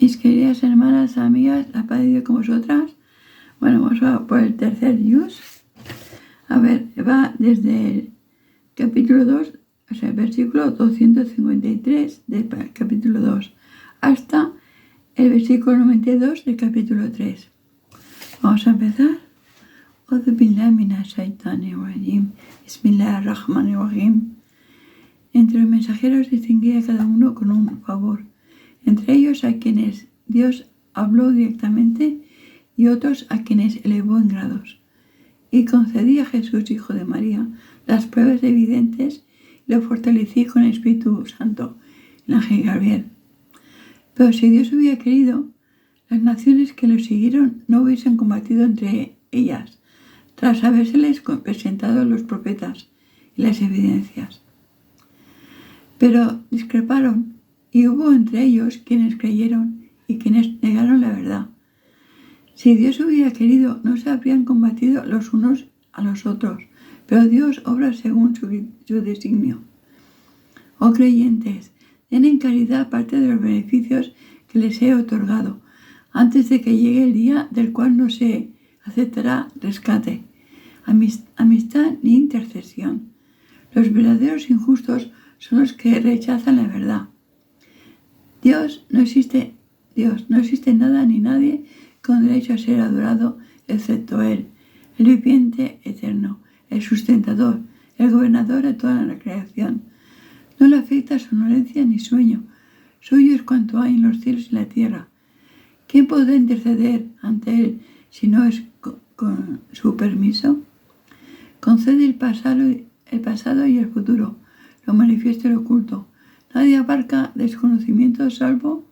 Mis queridas hermanas, amigas, la paz de Dios con vosotras. Bueno, vamos a por el tercer news. A ver, va desde el capítulo 2, o sea, el versículo 253 del capítulo 2, hasta el versículo 92 del capítulo 3. Vamos a empezar. Bismillahirrahmanirrahim. Entre los mensajeros distinguía cada uno con un favor. Entre ellos a quienes Dios habló directamente y otros a quienes elevó en grados. Y concedí a Jesús, hijo de María, las pruebas evidentes y lo fortalecí con el Espíritu Santo, el ángel Gabriel. Pero si Dios hubiera querido, las naciones que lo siguieron no hubiesen combatido entre ellas, tras habérseles presentado los profetas y las evidencias. Pero discreparon, y hubo entre ellos quienes creyeron y quienes negaron la verdad. Si Dios hubiera querido, no se habrían combatido los unos a los otros, pero Dios obra según su designio. Oh creyentes, den en caridad parte de los beneficios que les he otorgado, antes de que llegue el día del cual no se aceptará rescate, amistad ni intercesión. Los verdaderos injustos son los que rechazan la verdad. No existe nada ni nadie con derecho a ser adorado excepto Él, el viviente eterno, el sustentador, el gobernador de toda la creación. No le afecta sonolencia ni sueño. Suyo es cuanto hay en los cielos y la tierra. ¿Quién podrá interceder ante Él si no es con su permiso? Concede el pasado y el futuro, lo manifiesto y lo oculto. Nadie abarca desconocimiento salvo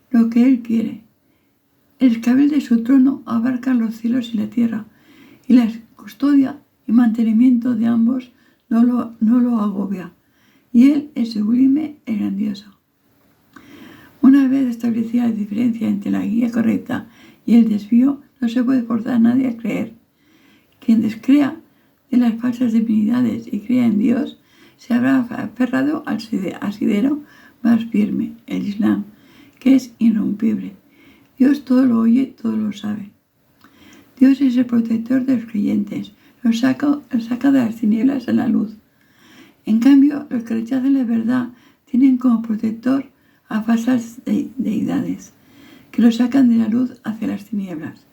lo que Él quiere. El escabel de su trono abarca los cielos y la tierra, y la custodia y mantenimiento de ambos no lo agobia, y Él es sublime y grandioso. Una vez establecida la diferencia entre la guía correcta y el desvío, no se puede forzar a nadie a creer. Quien descrea de las falsas divinidades y crea en Dios, se habrá aferrado al asidero más firme, el Islam, que es irrompible. Dios todo lo oye, todo lo sabe. Dios es el protector de los creyentes, los saca de las tinieblas a la luz. En cambio, los que rechazan la verdad tienen como protector a falsas deidades, que los sacan de la luz hacia las tinieblas.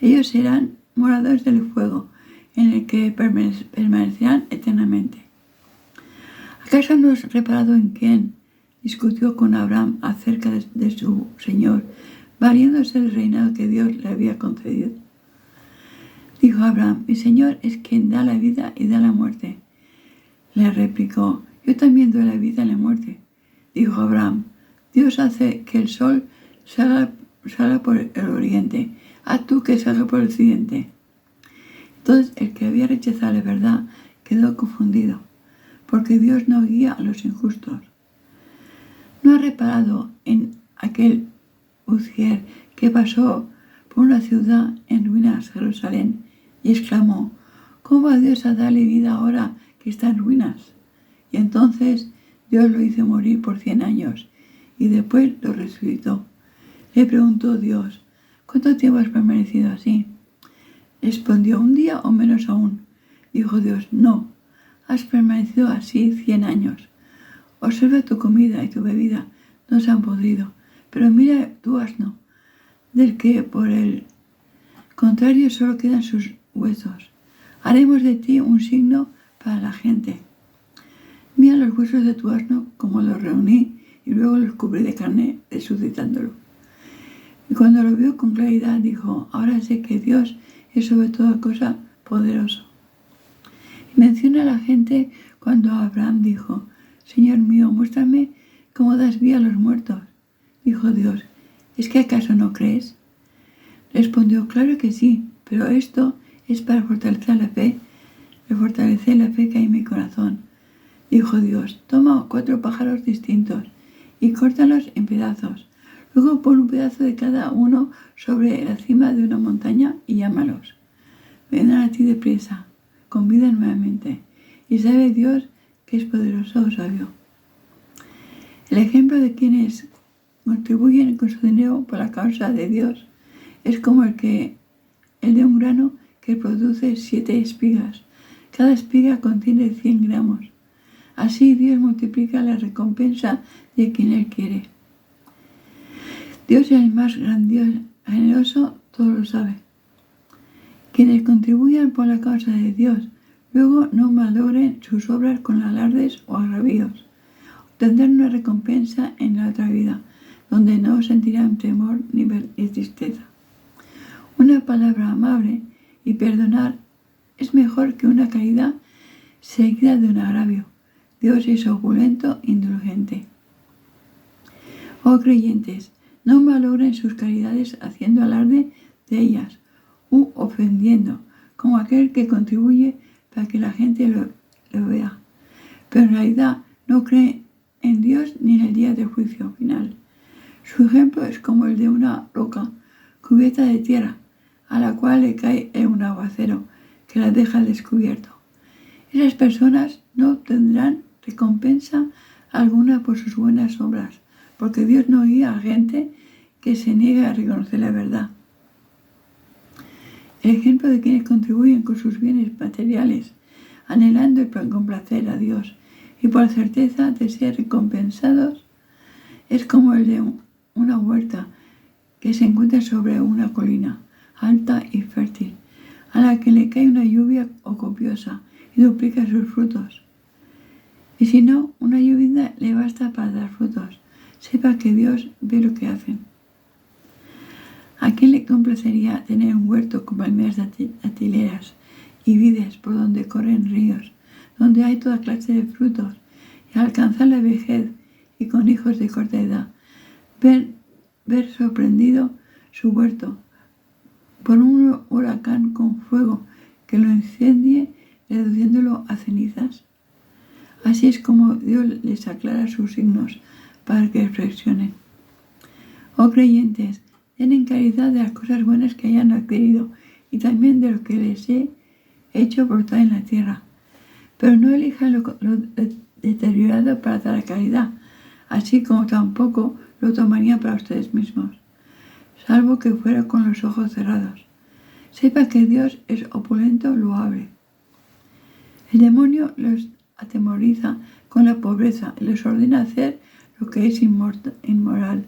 Ellos serán moradores del fuego, en el que permanecerán eternamente. ¿Acaso no has reparado en quién discutió con Abraham acerca de su Señor, valiéndose del reinado que Dios le había concedido? Dijo Abraham: mi Señor es quien da la vida y da la muerte. Le replicó: yo también doy la vida y la muerte. Dijo Abraham: Dios hace que el sol salga por el oriente, haz tú que salga por el occidente. Entonces el que había rechazado la verdad quedó confundido, porque Dios no guía a los injustos. ¿No ha reparado en aquel Uziel que pasó por una ciudad en ruinas, Jerusalén, y exclamó: ¿cómo va Dios a darle vida ahora que está en ruinas? Y entonces Dios lo hizo morir por 100 años y después lo resucitó. Le preguntó Dios: ¿cuánto tiempo has permanecido así? Respondió: 1 día o menos aún. Dijo Dios: no, has permanecido así 100 años. Observa tu comida y tu bebida, no se han podrido, pero mira tu asno, del que por el contrario solo quedan sus huesos. Haremos de ti un signo para la gente. Mira los huesos de tu asno como los reuní y luego los cubrí de carne, resucitándolo. Y cuando lo vio con claridad dijo: ahora sé que Dios es sobre toda cosa poderoso. Y menciona a la gente cuando Abraham dijo: Señor mío, muéstrame cómo das vida a los muertos. Dijo Dios: ¿es que acaso no crees? Respondió: claro que sí, pero esto es para fortalecer la fe que hay en mi corazón. Dijo Dios: toma 4 pájaros distintos y córtalos en pedazos. Luego pon un pedazo de cada uno sobre la cima de una montaña y llámalos. Vendrán a ti deprisa, con vida nuevamente, y sabe Dios que es poderoso o sabio. El ejemplo de quién es contribuyen con su dinero por la causa de Dios es como el de un grano que produce 7 espigas. Cada espiga contiene 100 gramos. Así Dios multiplica la recompensa de quien Él quiere. Dios es el más grandioso, generoso, todo lo sabe. Quienes contribuyan por la causa de Dios, luego no malogren sus obras con alardes o agravios. Obtendrán una recompensa en la otra vida, donde no sentirán temor ni tristeza. Una palabra amable y perdonar es mejor que una caridad seguida de un agravio. Dios es opulento e indulgente. Oh creyentes, no malogren sus caridades haciendo alarde de ellas u ofendiendo, como aquel que contribuye para que la gente lo vea, pero en realidad no cree en Dios ni en el día del juicio final. Su ejemplo es como el de una roca cubierta de tierra, a la cual le cae un aguacero que la deja al descubierto. Esas personas no obtendrán recompensa alguna por sus buenas obras, porque Dios no guía a gente que se niega a reconocer la verdad. El ejemplo de quienes contribuyen con sus bienes materiales, anhelando el complacer a Dios y por certeza de ser recompensados, es como el de una huerta que se encuentra sobre una colina alta y fértil, a la que le cae una lluvia copiosa y duplica sus frutos. Y si no, una lluvia le basta para dar frutos. Sepa que Dios ve lo que hacen. ¿A quién le complacería tener un huerto con palmeras datileras y vides por donde corren ríos, donde hay toda clase de frutos, y al alcanzar la vejez y con hijos de corta edad, ver sorprendido su huerto por un huracán con fuego que lo incendie, reduciéndolo a cenizas? Así es como Dios les aclara sus signos para que reflexionen. Oh creyentes, tienen caridad de las cosas buenas que hayan adquirido y también de lo que les he hecho brotar en la tierra. Pero no elijan lo deteriorado para dar a caridad, así como tampoco lo tomarían para ustedes mismos, salvo que fuera con los ojos cerrados. Sepa que Dios es opulento, loable. El demonio los atemoriza con la pobreza y les ordena hacer lo que es inmoral,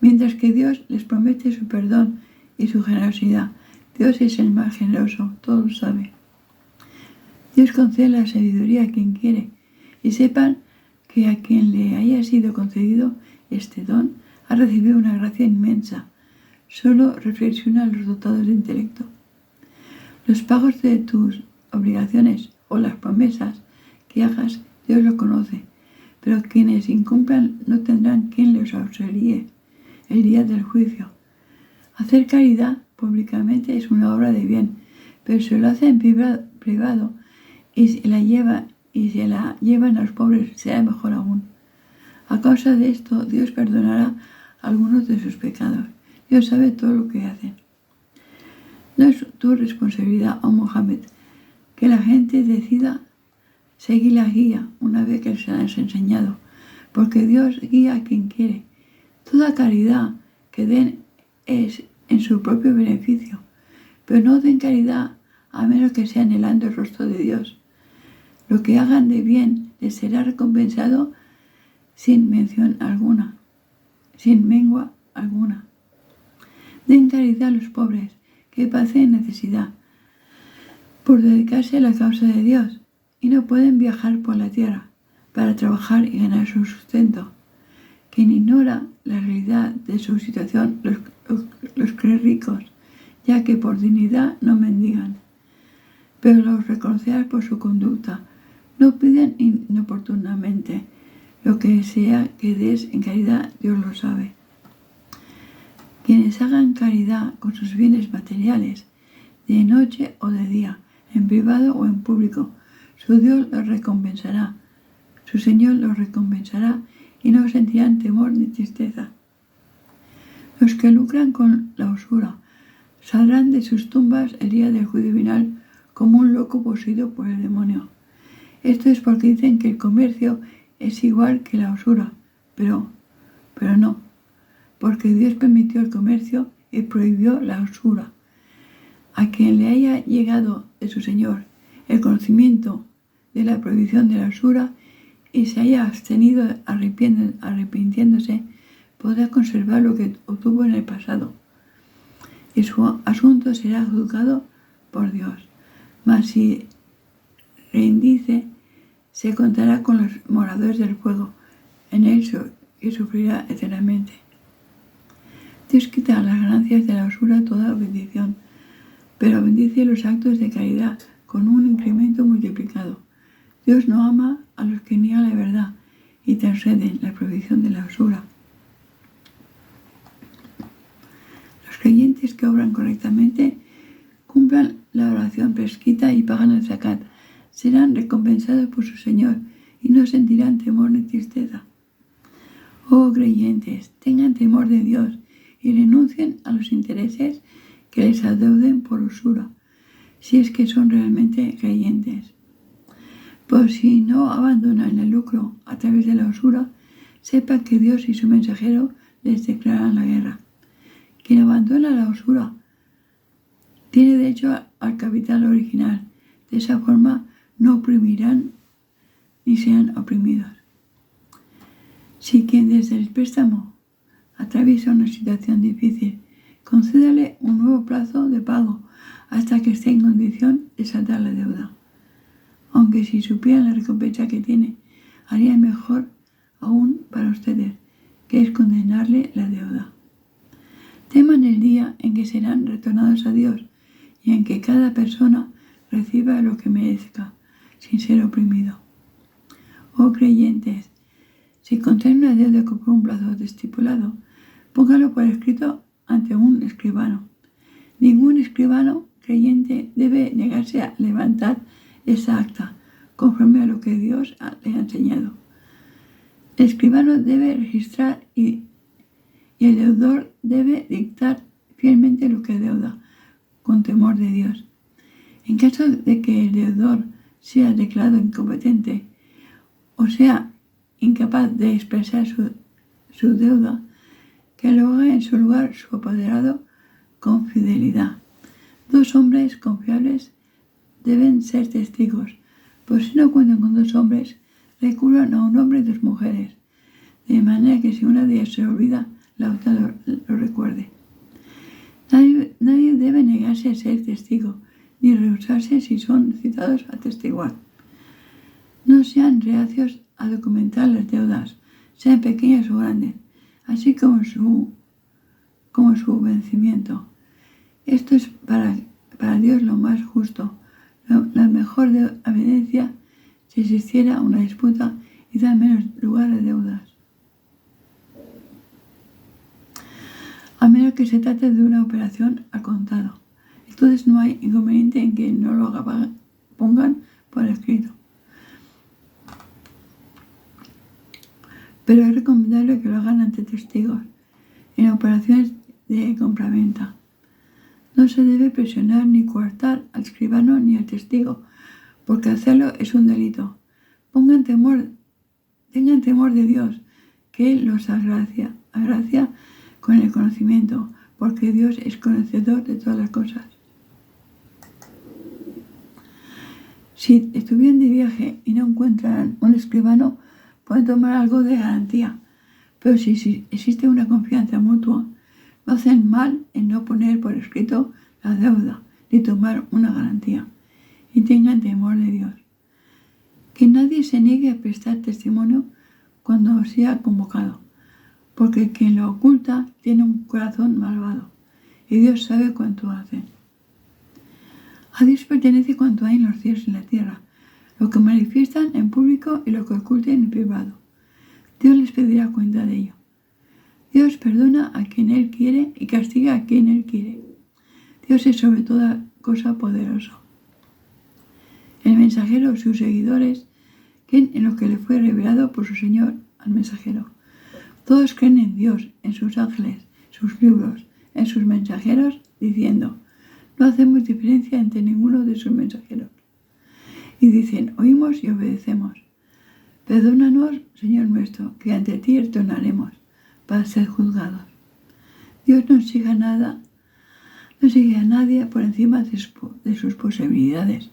mientras que Dios les promete su perdón y su generosidad. Dios es el más generoso, todo lo sabe. Dios concede la sabiduría a quien quiere, y sepan que a quien le haya sido concedido este don ha recibido una gracia inmensa. Solo reflexiona los dotados de intelecto. Los pagos de tus obligaciones o las promesas que hagas, Dios lo conoce, pero quienes incumplan no tendrán quien les auxilie el día del juicio. Hacer caridad públicamente es una obra de bien, pero si lo hace en privado y se la llevan a los pobres, será mejor aún. A causa de esto, Dios perdonará algunos de sus pecados. Dios sabe todo lo que hacen. No es tu responsabilidad, oh Mohammed, que la gente decida seguir la guía una vez que se la has enseñado, porque Dios guía a quien quiere. Toda caridad que den es en su propio beneficio, pero no den caridad a menos que sea anhelando el rostro de Dios. Lo que hagan de bien les será recompensado sin mención alguna, sin mengua alguna. Den caridad a los pobres que padecen necesidad por dedicarse a la causa de Dios y no pueden viajar por la tierra para trabajar y ganar su sustento. Quien ignora la realidad de su situación los cree ricos, ya que por dignidad no mendigan, pero los reconocerás por su conducta. No piden inoportunamente. Lo que sea que des en caridad, Dios lo sabe. Quienes hagan caridad con sus bienes materiales, de noche o de día, en privado o en público, su Dios los recompensará, su Señor los recompensará y no sentirán temor ni tristeza. Los que lucran con la usura saldrán de sus tumbas el día del juicio final como un loco poseído por el demonio. Esto es porque dicen que el comercio es igual que la usura, pero no. porque Dios permitió el comercio y prohibió la usura. A quien le haya llegado de su Señor el conocimiento de la prohibición de la usura y se haya abstenido arrepintiéndose, podrá conservar lo que obtuvo en el pasado, y su asunto será juzgado por Dios. Mas si reindice, se contará con los moradores del fuego, en él y sufrirá eternamente. Dios quita las ganancias de la usura toda bendición, pero bendice los actos de caridad con un incremento multiplicado. Dios no ama a los que niegan la verdad y transgreden la prohibición de la usura. Los creyentes que obran correctamente, cumplan la oración prescrita y pagan el zakat, serán recompensados por su Señor y no sentirán temor ni tristeza. Oh creyentes, tengan temor de Dios y renuncien a los intereses que les adeuden por usura, si es que son realmente creyentes. Por si no abandonan el lucro a través de la usura, sepan que Dios y su mensajero les declaran la guerra. Quien abandona la usura tiene derecho al capital original. De esa forma no oprimirán ni serán oprimidos. Si quien desde el préstamo atraviesa una situación difícil, concédale un nuevo plazo de pago hasta que esté en condición de saldar la deuda. Aunque si supieran la recompensa que tiene, haría mejor aún para ustedes, que es condenarle la deuda. Teman el día en que serán retornados a Dios y en que cada persona reciba lo que merezca, sin ser oprimido. Oh creyentes, si contraen una deuda por un plazo estipulado, póngalo por escrito ante un escribano. Ningún escribano creyente debe negarse a levantar esa acta, conforme a lo que Dios le ha enseñado. El escribano debe registrar y el deudor debe dictar fielmente lo que deuda, con temor de Dios. En caso de que el deudor sea declarado incompetente o sea incapaz de expresar su deuda, que lo haga en su lugar su apoderado con fidelidad. 2 hombres confiables deben ser testigos, por si no cuentan con 2 hombres, recurran a un hombre y 2 mujeres, de manera que si una de ellas se olvida, la otra lo recuerde. Nadie debe negarse a ser testigo, ni rehusarse si son citados a testiguar. No sean reacios a documentar las deudas, sean pequeñas o grandes, así como su vencimiento. Esto es para Dios lo más justo, la mejor evidencia si existiera una disputa y da menos lugar a deudas. A menos que se trate de una operación al contado. Entonces no hay inconveniente en que no lo pongan por escrito. Pero es recomendable que lo hagan ante testigos en operaciones de compraventa. No se debe presionar ni coartar al escribano ni al testigo, porque hacerlo es un delito. Tengan temor de Dios, que Él los agracia con el conocimiento, porque Dios es conocedor de todas las cosas. Si estuvieran de viaje y no encuentran un escribano, pueden tomar algo de garantía, pero si existe una confianza mutua, no hacen mal en no poner por escrito la deuda ni tomar una garantía, y tengan temor de Dios. Que nadie se niegue a prestar testimonio cuando sea convocado, porque quien lo oculta tiene un corazón malvado, y Dios sabe cuánto hacen. A Dios pertenece cuanto hay en los cielos y en la tierra, lo que manifiestan en público y lo que oculten en privado. Dios les pedirá cuenta de ello. Dios perdona a quien Él quiere y castiga a quien Él quiere. Dios es sobre toda cosa poderoso. El mensajero y sus seguidores creen en lo que le fue revelado por su Señor al mensajero. Todos creen en Dios, en sus ángeles, sus libros, en sus mensajeros, diciendo: no hacemos diferencia entre ninguno de sus mensajeros. Y dicen: oímos y obedecemos. Perdónanos, Señor nuestro, que ante ti retornaremos para ser juzgados. Dios no exige nada, no exige a nadie por encima de sus posibilidades.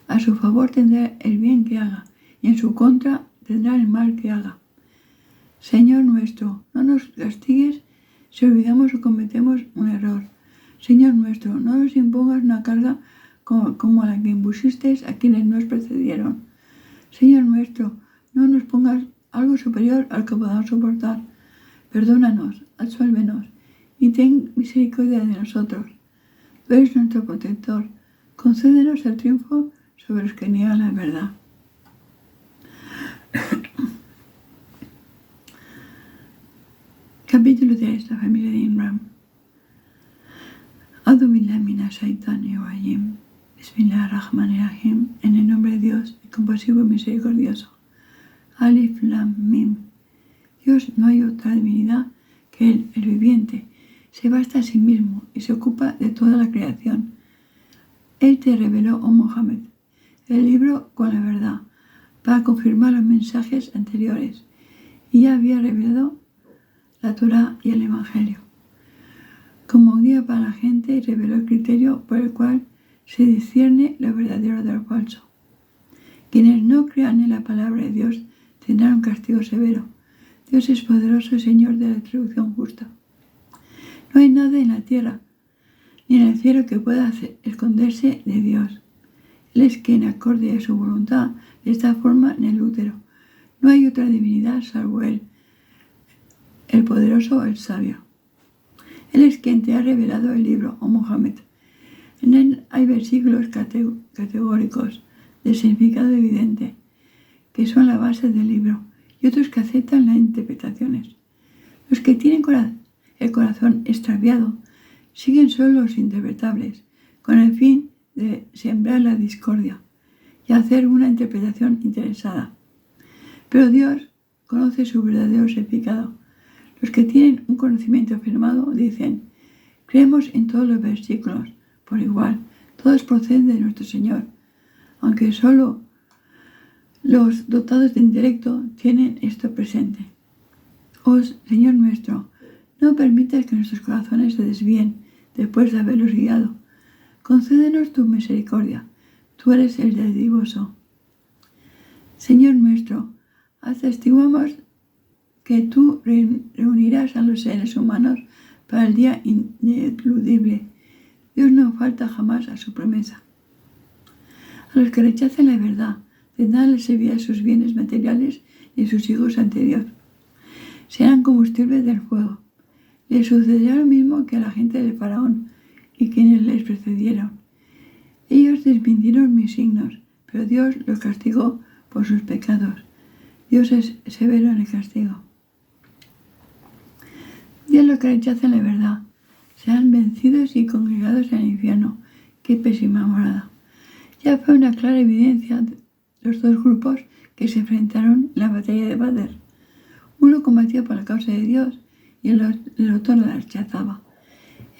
A su favor tendrá el bien que haga, y en su contra tendrá el mal que haga. Señor nuestro, no nos castigues si olvidamos o cometemos un error. Señor nuestro, no nos impongas una carga como la que impusiste a quienes nos precedieron. Señor nuestro, no nos pongas algo superior al que podamos soportar. Perdónanos, absuélvenos y ten misericordia de nosotros. Tú eres nuestro protector. Concédenos el triunfo sobre los que niegan la verdad. Capítulo 3. La familia de Imran. A'udhu billahi minash shaitani rajim. Bismillahirrahmanirrahim. En el nombre de Dios, el compasivo y misericordioso. Alif Lam Mim. Dios, no hay otra divinidad que Él, el viviente. Se basta a sí mismo y se ocupa de toda la creación. Él te reveló, oh Mohammed, el libro con la verdad, para confirmar los mensajes anteriores, y ya había revelado la Torá y el Evangelio. Como guía para la gente, reveló el criterio por el cual se discierne lo verdadero de lo falso. Quienes no crean en la palabra de Dios tendrán un castigo severo. Dios es poderoso y Señor de la retribución justa. No hay nada en la tierra ni en el cielo que pueda esconderse de Dios. Él es quien, acorde a su voluntad, les da forma en el útero. No hay otra divinidad salvo Él, el poderoso, el sabio. Él es quien te ha revelado el libro, oh Mohammed. En él hay versículos categóricos de significado evidente, que son la base del libro, y otros que aceptan las interpretaciones. Los que tienen el corazón extraviado siguen solo los interpretables, con el fin de sembrar la discordia y hacer una interpretación interesada. Pero Dios conoce su verdadero significado. Los que tienen un conocimiento afirmado dicen: creemos en todos los versículos por igual, todos proceden de nuestro Señor, aunque solo los dotados de intelecto tienen esto presente. Oh Señor nuestro, no permitas que nuestros corazones se desvíen después de haberlos guiado. Concédenos tu misericordia, tú eres el dadivoso. Señor nuestro, atestiguamos que tú reunirás a los seres humanos para el día ineludible. Dios no falta jamás a su promesa. A los que rechacen la verdad, tendrán servir sus bienes materiales y sus hijos ante Dios. Serán combustible del fuego. Les sucederá lo mismo que a la gente de Faraón y quienes les precedieron. Ellos desmintieron mis signos, pero Dios los castigó por sus pecados. Dios es severo en el castigo. Dios los que rechazan la verdad serán vencidos y congregados en el infierno. ¡Qué pésima morada! Ya fue una clara evidencia de los dos grupos que se enfrentaron en la batalla de Badr. Uno combatía por la causa de Dios y el otro la rechazaba.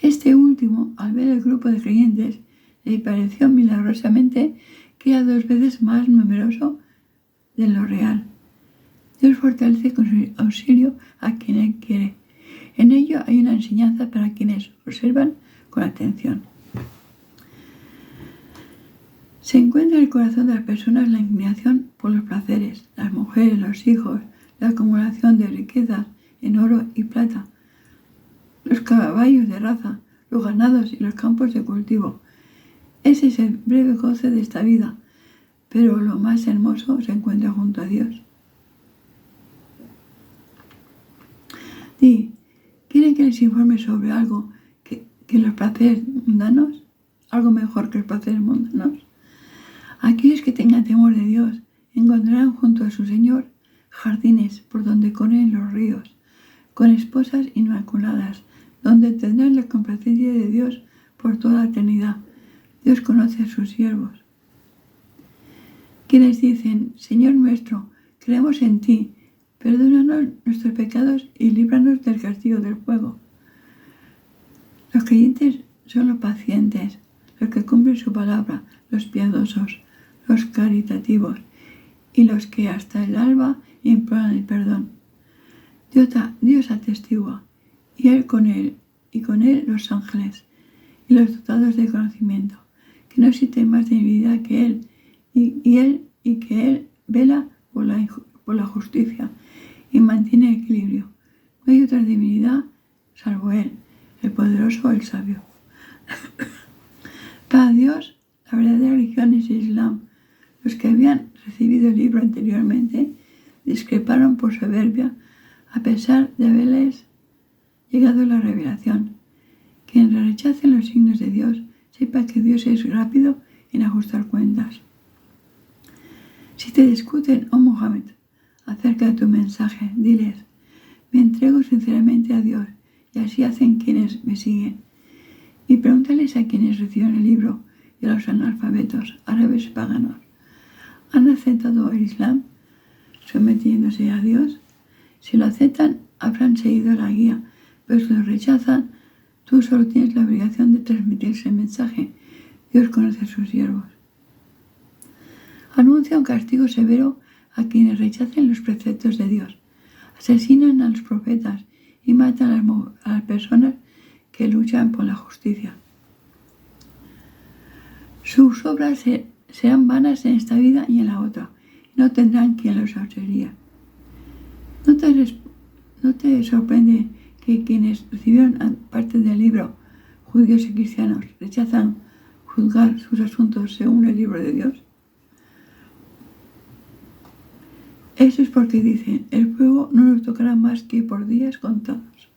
Este último, al ver el grupo de creyentes, le pareció milagrosamente que era 2 veces más numeroso de lo real. Dios fortalece con su auxilio a quien Él quiere. En ello hay una enseñanza para quienes observan con atención. Se encuentra en el corazón de las personas la inclinación por los placeres, las mujeres, los hijos, la acumulación de riquezas en oro y plata, los caballos de raza, los ganados y los campos de cultivo. Ese es el breve goce de esta vida, pero lo más hermoso se encuentra junto a Dios. Di, ¿quieren que les informe sobre algo que los placeres mundanos? ¿Algo mejor que los placeres mundanos? Aquellos que tengan temor de Dios encontrarán junto a su Señor jardines por donde corren los ríos, con esposas inmaculadas, donde tendrán la complacencia de Dios por toda la eternidad. Dios conoce a sus siervos. Quienes dicen: Señor nuestro, creemos en ti, perdónanos nuestros pecados y líbranos del castigo del fuego. Los creyentes son los pacientes, los que cumplen su palabra, los piadosos, los caritativos y los que hasta el alba imploran el perdón. Dios atestigua, y Él con Él y con él los ángeles y los dotados de conocimiento, que no existe más divinidad que él, y que él vela por la justicia y mantiene el equilibrio. No hay otra divinidad salvo él, el poderoso, el sabio. Para Dios, la verdadera religión es el Islam. Los que habían recibido el libro anteriormente discreparon por soberbia, a pesar de haberles llegado la revelación. Quien rechace los signos de Dios, sepa que Dios es rápido en ajustar cuentas. Si te discuten, oh Muhammad, acerca de tu mensaje, diles: me entrego sinceramente a Dios, y así hacen quienes me siguen. Y pregúntales a quienes recibieron el libro y a los analfabetos, árabes paganos: ¿han aceptado el Islam sometiéndose a Dios? Si lo aceptan, habrán seguido la guía, pero si lo rechazan, tú solo tienes la obligación de transmitirse el mensaje. Dios conoce a sus siervos. Anuncia un castigo severo a quienes rechacen los preceptos de Dios, asesinan a los profetas y matan a las personas que luchan por la justicia. Sus obras serán vanas en esta vida y en la otra, y no tendrán quien los auxilie. ¿No te sorprende que quienes recibieron parte del libro, judíos y cristianos, rechazan juzgar sus asuntos según el libro de Dios? Eso es porque dicen: el fuego no nos tocará más que por días contados.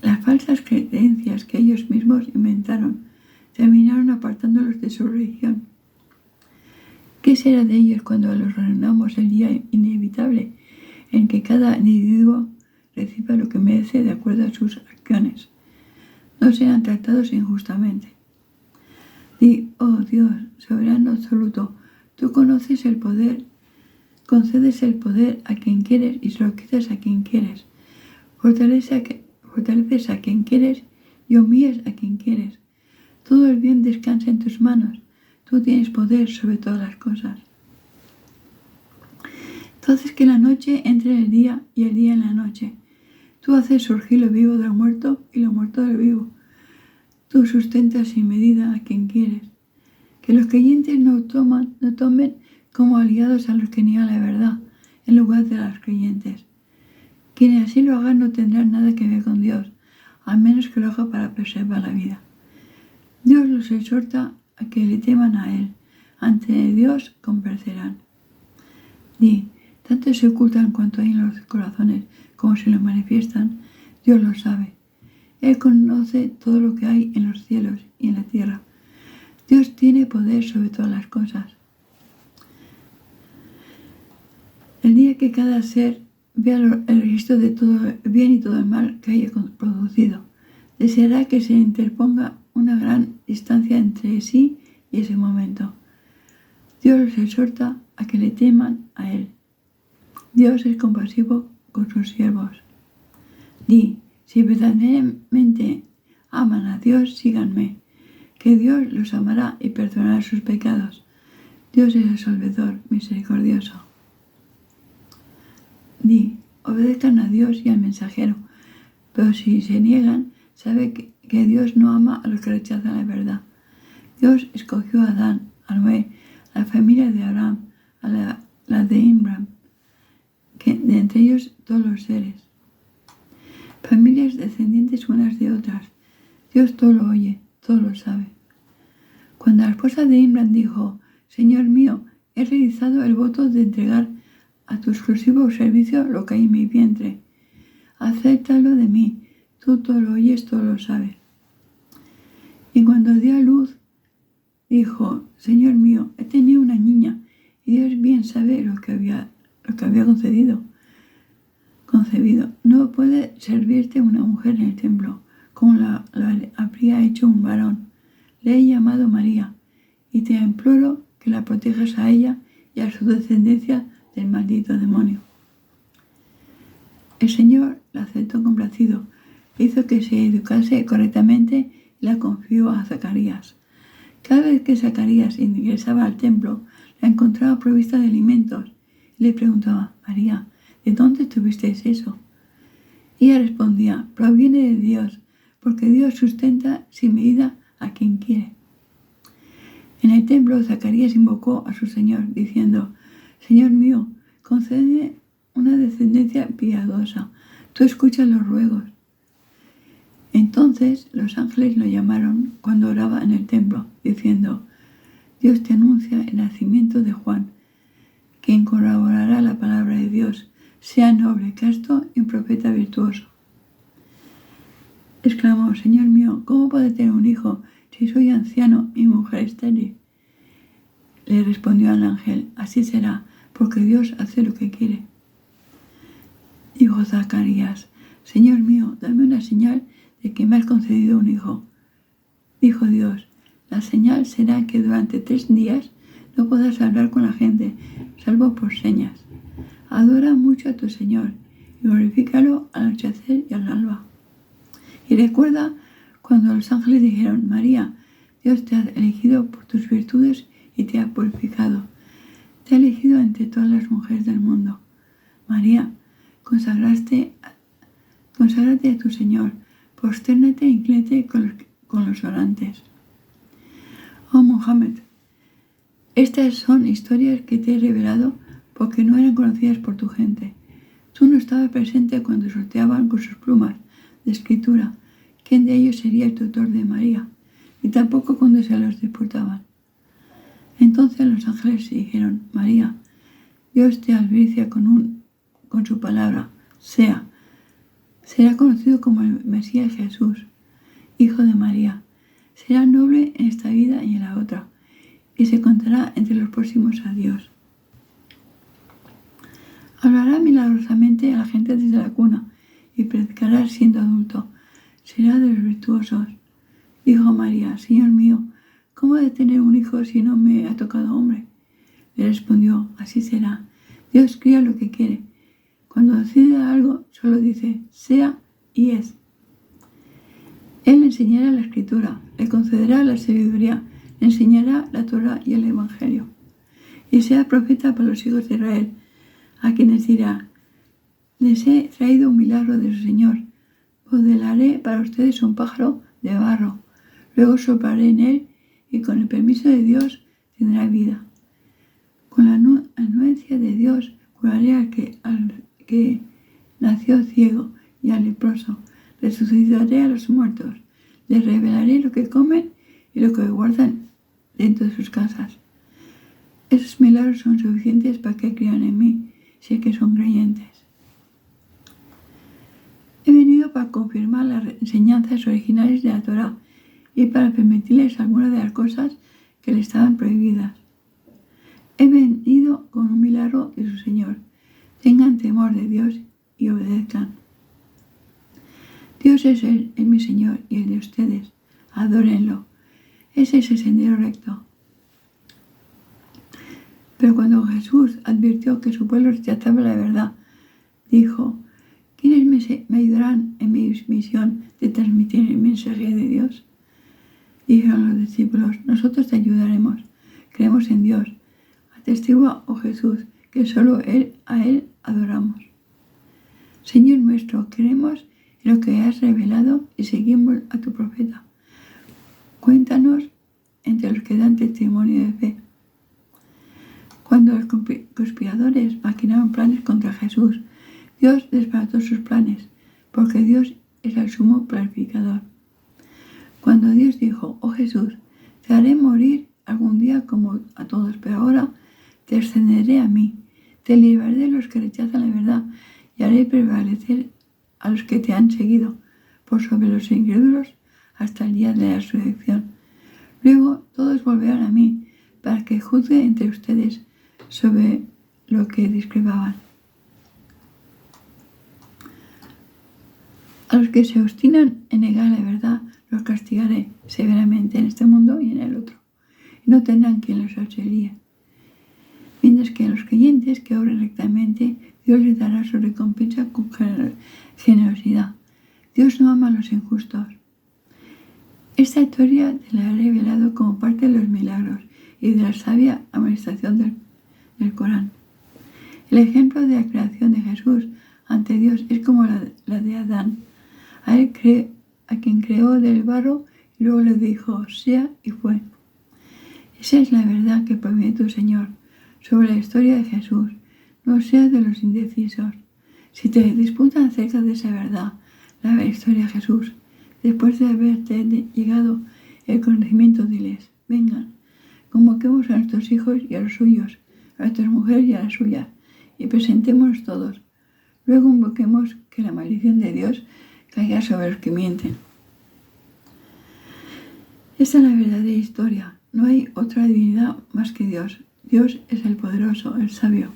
Las falsas creencias que ellos mismos inventaron terminaron apartándolos de su religión. ¿Qué será de ellos cuando los reunamos el día inevitable en que cada individuo reciba lo que merece de acuerdo a sus acciones? No serán tratados injustamente. Di: oh Dios, soberano absoluto, tú conoces el poder, concedes el poder a quien quieres y se lo quitas a quien quieres. Fortaleces a quien quieres y humillas a quien quieres. Todo el bien descansa en tus manos. Tú tienes poder sobre todas las cosas. Tú haces que la noche entre en el día y el día en la noche. Tú haces surgir lo vivo del muerto y lo muerto del vivo. Tú sustentas sin medida a quien quieres. Que los creyentes no tomen como aliados a los que niegan la verdad en lugar de a los creyentes. Quienes así lo hagan no tendrán nada que ver con Dios, a menos que lo haga para preservar la vida. Dios los exhorta a que le teman a Él. Ante Dios comparecerán. Di: tanto se ocultan cuanto hay en los corazones como se lo manifiestan. Dios lo sabe. Él conoce todo lo que hay en los cielos y en la tierra. Dios tiene poder sobre todas las cosas. El día que cada ser vea el registro de todo el bien y todo el mal que haya producido, deseará que se interponga una gran distancia entre sí y ese momento. Dios los exhorta a que le teman a Él. Dios es compasivo con sus siervos. Di: si verdaderamente aman a Dios, síganme, que Dios los amará y perdonará sus pecados. Dios es absolvedor, misericordioso. Di: obedezcan a Dios y al mensajero, pero si se niegan, sabe que Dios no ama a los que rechazan la verdad. Dios escogió a Adán, a Noé, a la familia de Abraham, a la de Imran, que de entre ellos todos los seres, familias descendientes unas de otras. Dios todo lo oye, todo lo sabe. Cuando la esposa de Imran dijo: Señor mío, he realizado el voto de entregar a tu exclusivo servicio lo que hay en mi vientre. Acéptalo de mí, tú todo lo oyes, todo lo sabes. Y cuando dio a luz, dijo: Señor mío, he tenido una niña, y Dios bien sabe lo que había concebido. No puede servirte una mujer en el templo, como la habría hecho un varón. Le he llamado María, y te imploro que la protejas a ella y a su descendencia del maldito demonio. El Señor la aceptó complacido, hizo que se educase correctamente y la confió a Zacarías. Cada vez que Zacarías ingresaba al templo, la encontraba provista de alimentos y le preguntaba: María, ¿de dónde tuvisteis eso? Ella respondía: proviene de Dios, porque Dios sustenta sin medida a quien quiere. En el templo, Zacarías invocó a su Señor, diciendo: Señor mío, concédeme una descendencia piadosa. Tú escuchas los ruegos. Entonces los ángeles lo llamaron cuando oraba en el templo, diciendo: Dios te anuncia el nacimiento de Juan, quien corroborará la palabra de Dios, sea noble, casto y un profeta virtuoso. Exclamó: Señor mío, ¿cómo puedo tener un hijo si soy anciano y mujer estéril? Le respondió el ángel: así será, porque Dios hace lo que quiere. Dijo Zacarías: Señor mío, dame una señal de que me has concedido un hijo. Dijo Dios: la señal será que durante 3 días no podrás hablar con la gente, salvo por señas. Adora mucho a tu Señor y glorifícalo al anochecer y al alba. Y recuerda cuando los ángeles dijeron: María, Dios te ha elegido por tus virtudes y te ha purificado. Te ha elegido entre todas las mujeres del mundo. María, conságrate a tu Señor, postérnate e inclínate con los orantes. Oh Mohammed, estas son historias que te he revelado porque no eran conocidas por tu gente. Tú no estabas presente cuando sorteaban con sus plumas de escritura quién de ellos sería el tutor de María, y tampoco cuando se los disputaban. Entonces los ángeles dijeron: María, Dios te albricia con su palabra, será conocido como el Mesías Jesús, hijo de María. Será noble en esta vida y en la otra, y se contará entre los próximos a Dios. Hablará milagrosamente a la gente desde la cuna y predicará siendo adulto. Será de los virtuosos. Dijo María: Señor mío, ¿cómo he de tener un hijo si no me ha tocado hombre? Le respondió: así será. Dios cría lo que quiere. Cuando decide algo, solo dice: sea y es. Él le enseñará la escritura, le concederá la sabiduría, le enseñará la Torá y el Evangelio. Y sea profeta para los hijos de Israel, a quienes dirá: les he traído un milagro de su Señor. Modelaré para ustedes un pájaro de barro. Luego soplaré en él y con el permiso de Dios tendrá vida. Con la anuencia de Dios curaré al que nació ciego y al leproso. Resucitaré a los muertos. Les revelaré lo que comen y lo que guardan dentro de sus casas. Esos milagros son suficientes para que crean en mí, si es que son creyentes. He venido para confirmar las enseñanzas originales de la Torá y para permitirles algunas de las cosas que les estaban prohibidas. He venido con un milagro de su Señor. Tengan temor de Dios y obedezcan. Dios es mi Señor y el de ustedes. Adórenlo. Ese es el sendero recto. Pero cuando Jesús advirtió que su pueblo rechazaba la verdad, dijo: ¿quiénes me ayudarán en mi misión de transmitir el mensaje de Dios? Dijeron los discípulos: nosotros te ayudaremos. Creemos en Dios. Atestigua, oh Jesús, que solo a Él adoramos. Señor nuestro, creemos en lo que has revelado y seguimos a tu profeta. Cuéntanos entre los que dan testimonio de fe. Cuando los conspiradores maquinaron planes contra Jesús, Dios desbarató sus planes, porque Dios es el sumo planificador. Cuando Dios dijo: oh Jesús, te haré morir algún día como a todos, pero ahora te extenderé a mí, te libraré de los que rechazan la verdad y haré prevalecer a los que te han seguido por sobre los incrédulos hasta el día de la resurrección. Luego todos volverán a mí para que juzgue entre ustedes sobre lo que discrepaban. A los que se obstinan en negar la verdad los castigaré severamente en este mundo y en el otro, y no tendrán quien los auxilie. Mientras que a los creyentes que obren rectamente, Dios les dará su recompensa con generosidad. Dios no ama a los injustos. Esta historia te la he revelado como parte de los milagros y de la sabia administración del Corán. El ejemplo de la creación de Jesús ante Dios es como la de Adán. A él a quien creó del barro y luego le dijo, sea, y fue. Esa es la verdad que proviene tu Señor sobre la historia de Jesús. No seas de los indecisos. Si te disputan acerca de esa verdad, la historia de Jesús, después de haberte llegado el conocimiento, diles, vengan, convoquemos a nuestros hijos y a los suyos, a nuestras mujeres y a las suyas, y presentémonos todos. Luego invoquemos que la maldición de Dios caiga sobre los que mienten. Esta es la verdadera historia. No hay otra divinidad más que Dios. Dios es el poderoso, el sabio.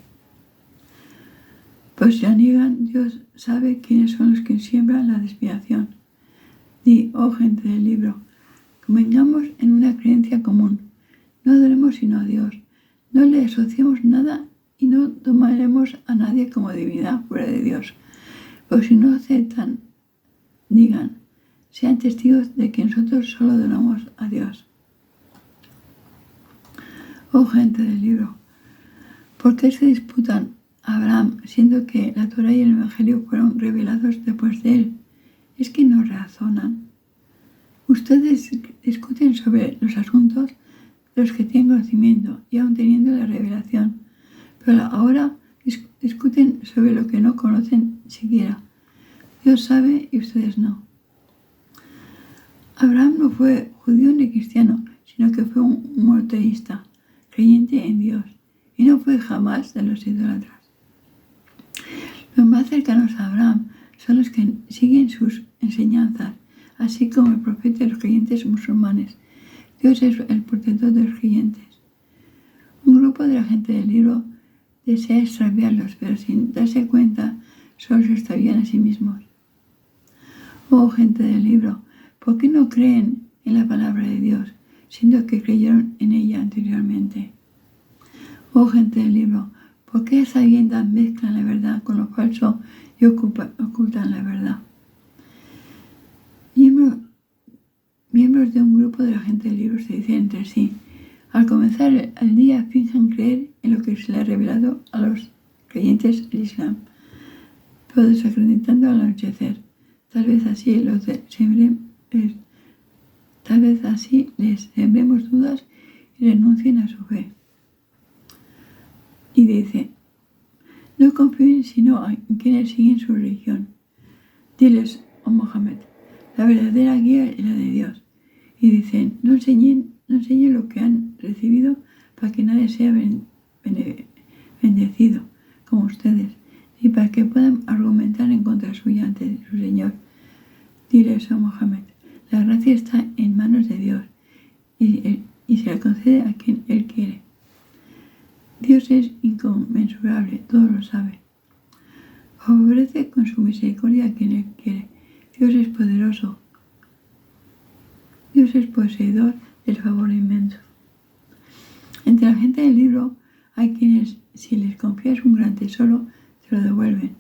Pues si la niegan, Dios sabe quiénes son los que siembran la desviación. Di, oh gente del libro, convengamos en una creencia común. No adoremos sino a Dios. No le asociemos nada y no tomaremos a nadie como divinidad fuera de Dios. Pues si no aceptan, digan, sean testigos de que nosotros solo adoramos a Dios. Oh gente del libro, ¿por qué se disputan a Abraham siendo que la Torá y el Evangelio fueron revelados después de él? ¿Es que no razonan? Ustedes discuten sobre los asuntos de los que tienen conocimiento y aún teniendo la revelación, pero ahora discuten sobre lo que no conocen siquiera. Dios sabe y ustedes no. Abraham no fue judío ni cristiano, sino que fue un monoteísta, creyente en Dios, y no fue jamás de los idólatras. Los más cercanos a Abraham son los que siguen sus enseñanzas, así como el profeta y los creyentes musulmanes. Dios es el protector de los creyentes. Un grupo de la gente del libro desea extraviarlos, pero sin darse cuenta, solo se extravían a sí mismos. Oh gente del libro, ¿por qué no creen en la palabra de Dios, siendo que creyeron en ella anteriormente? Oh gente del libro, ¿por qué a sabiendas mezclan la verdad con lo falso y ocultan la verdad? Miembros de un grupo de la gente del libro se dicen entre sí. Al comenzar el día fingen creer en lo que se le ha revelado a los creyentes del Islam, pero desacreditando al anochecer. Tal vez así les sembremos dudas y renuncien a su fe. Y dice, no confíen sino en quienes siguen su religión. Diles, oh Mohammed, la verdadera guía es la de Dios. Y dicen, no enseñen lo que han recibido para que nadie sea bendecido como ustedes, y para que puedan argumentar en contra suya ante su Señor. Diles, oh Mohammed, la gracia está en manos de Dios y se la concede a quien Él quiere. Dios es inconmensurable, todo lo sabe. Favorece con su misericordia a quien Él quiere. Dios es poderoso. Dios es poseedor del favor inmenso. Entre la gente del libro hay quienes, si les confías un gran tesoro, te lo devuelven,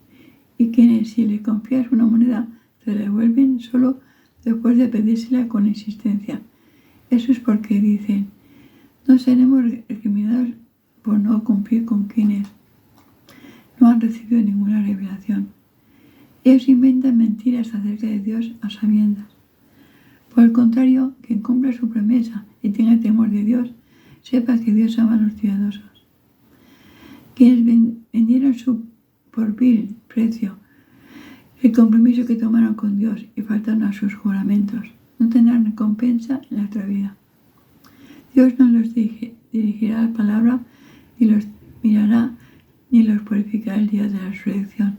y quienes, si les confías una moneda, te la devuelven solo después de pedírsela con insistencia. Eso es porque dicen, no seremos recriminados por no cumplir con quienes no han recibido ninguna revelación. Ellos inventan mentiras acerca de Dios a sabiendas. Por el contrario, quien cumpla su promesa y tenga temor de Dios, sepa que Dios ama a los piadosos. Quienes vendieron por vil precio el compromiso que tomaron con Dios y faltaron a sus juramentos, no tendrán recompensa en la otra vida. Dios no los dirigirá la palabra, ni los mirará, ni los purificará el día de la resurrección.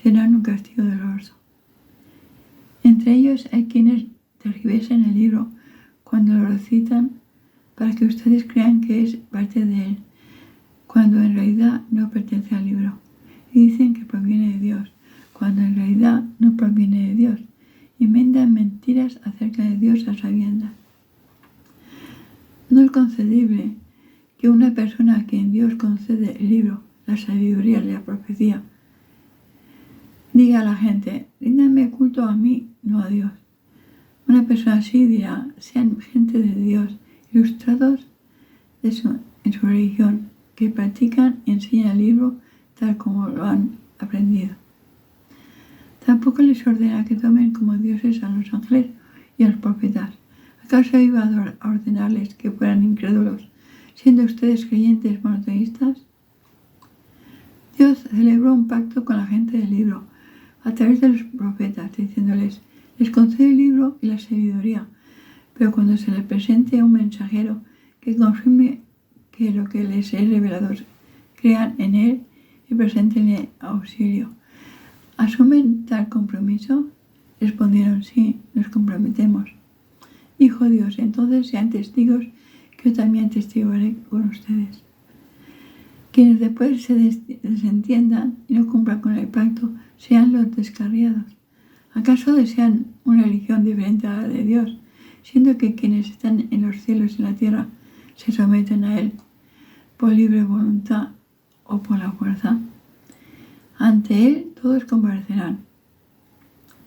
Tendrán un castigo doloroso. Entre ellos hay quienes tergiversan el libro cuando lo recitan para que ustedes crean que es parte de él, cuando en realidad no pertenece al libro, y dicen que proviene de Dios, cuando en realidad no proviene de Dios. Inventan mentiras acerca de Dios a sabiendas. No es concebible que una persona a quien Dios concede el libro, la sabiduría y la profecía, diga a la gente, ríndanme culto a mí, no a Dios. Una persona así dirá, sean gente de Dios, ilustrados en su religión, que practican y enseñan el libro tal como lo han aprendido. Tampoco les ordena que tomen como dioses a los ángeles y a los profetas. ¿Acaso iba a ordenarles que fueran incrédulos, siendo ustedes creyentes monoteístas? Dios celebró un pacto con la gente del libro, a través de los profetas, diciéndoles, les concedo el libro y la sabiduría, pero cuando se les presente un mensajero que confirme que lo que les he revelado, crean en él y preséntenle auxilio. ¿Asumen tal compromiso? Respondieron, sí, nos comprometemos. Dijo Dios, entonces sean testigos, que yo también testigaré con ustedes. Quienes después se desentiendan y no cumplan con el pacto, sean los descarriados. ¿Acaso desean una religión diferente a la de Dios, siendo que quienes están en los cielos y en la tierra se someten a Él por libre voluntad o por la fuerza? Ante Él todos comparecerán.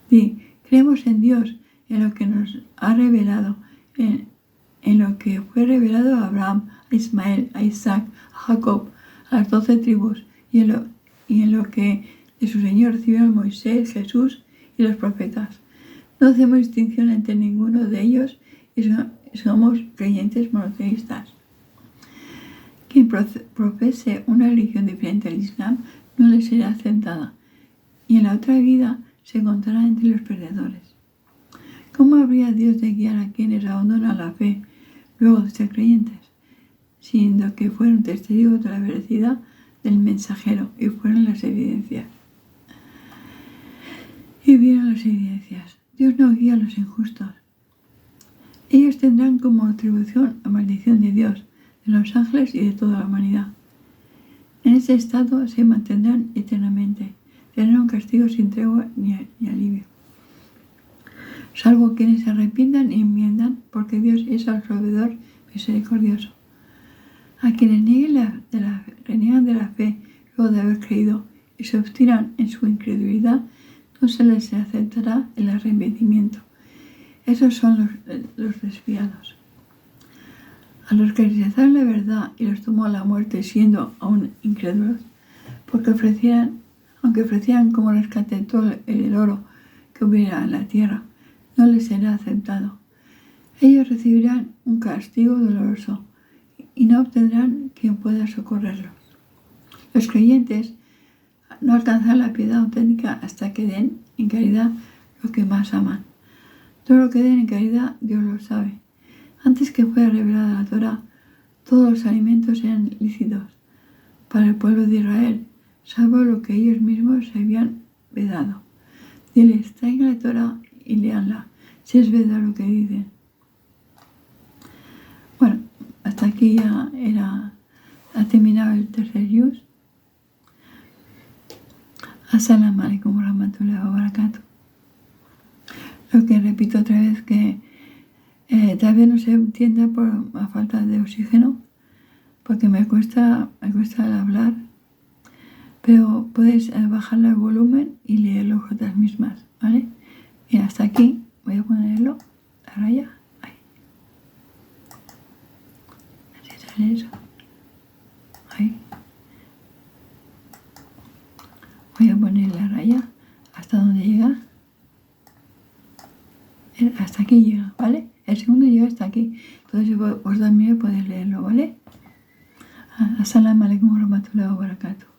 Di, creemos en Dios, en lo que nos ha revelado, en lo que fue revelado a Abraham, a Ismael, a Isaac, a Jacob, a las 12 tribus, y en lo que de su Señor recibieron Moisés, Jesús y los profetas. No hacemos distinción entre ninguno de ellos y somos creyentes monoteístas. Quien profese una religión diferente al Islam no le será aceptada, y en la otra vida se contará entre los perdedores. ¿Cómo habría Dios de guiar a quienes abandonan la fe luego de ser creyentes, siendo que fueron testigos de la veracidad del mensajero y fueron las evidencias? Y vieron las evidencias. Dios no guía a los injustos. Ellos tendrán como atribución la maldición de Dios, de los ángeles y de toda la humanidad. En ese estado se mantendrán eternamente. Tendrán un castigo sin tregua ni alivio. Salvo quienes se arrepientan y enmiendan, porque Dios es absolvedor misericordioso. A quienes reniegan de la fe luego de haber creído y se obstinan en su incredulidad, no se les aceptará el arrepentimiento. Esos son los desviados. A los que rechazaron la verdad y los tomó a la muerte siendo aún incrédulos, porque aunque ofrecieran como rescate todo el oro que hubiera en la tierra, no les será aceptado. Ellos recibirán un castigo doloroso y no obtendrán quien pueda socorrerlos. Los creyentes no alcanzarán la piedad auténtica hasta que den en caridad lo que más aman. Todo lo que den en caridad, Dios lo sabe. Antes que fuera revelada la Torá, todos los alimentos eran lícitos para el pueblo de Israel, salvo lo que ellos mismos se habían vedado. Diles, traigan la Torá y leanla, si es verdad lo que dicen. Bueno, hasta aquí ya ha terminado el tercer yuz. As-salamu alaykum wa rahmatullahi wa barakatuh. Lo que repito otra vez que tal vez no se entienda por la falta de oxígeno, porque me cuesta hablar, pero podéis bajarle el volumen y leerlo vosotras mismas, ¿vale? Bien, hasta aquí voy a ponerlo, la raya, ahí. Así sale eso, ahí. Voy a poner la raya hasta donde llega. Hasta aquí llega, ¿vale? El segundo llega hasta aquí. Entonces vos también podéis leerlo, ¿vale? As-salamu alaykum wa rahmatullahi wa barakatuh.